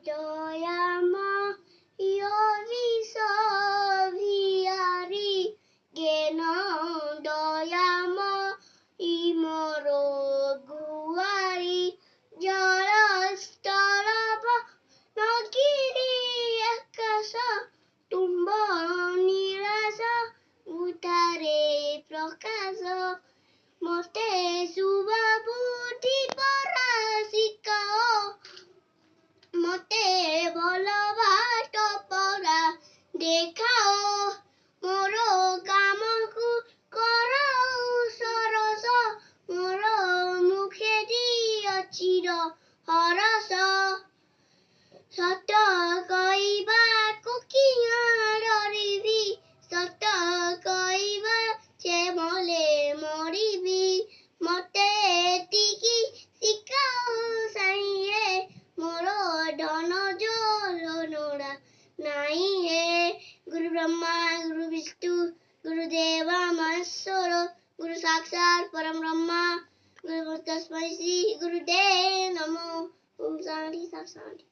জয়াম বিশ্বভিয়ারি জ্ঞান দয়াম ইমর গুয়ারি জলস্থলভ নগিরি আকাশ তুম্ব নিরাশ উঠারে প্রকাশ মতে শুভ বুদ্ধি পরাশিকাও মতে বল বাট পরা দেখাও মোর কামকু কৰাও সরস মোর মুখে দিଅ চির হরস সত କହିବାକୁ କିଆଁ ଡରିବି ସତ କହିବା ମଲେ ମରିବି ମତେ ଏତିକି ଶିଖାଅ ସାଇଁଏ ମୋର ଧନ ଜଳନୋଡ଼ା ନାଇଁ ହେ ଗୁରୁ ବ୍ରହ୍ମା ଗୁରୁ ବିଷ୍ଣୁ ଗୁରୁଦେବ ମହେଶ୍ୱର ଗୁରୁ ସାକ୍ଷାତ ପରମ ବ୍ରହ୍ମା ଗୁରୁ ତସ୍ମୈ ଶ୍ରୀ ଗୁରୁଦେବ ନମଃ ଓମ୍ ଶାନ୍ତି ଶାନ୍ତି।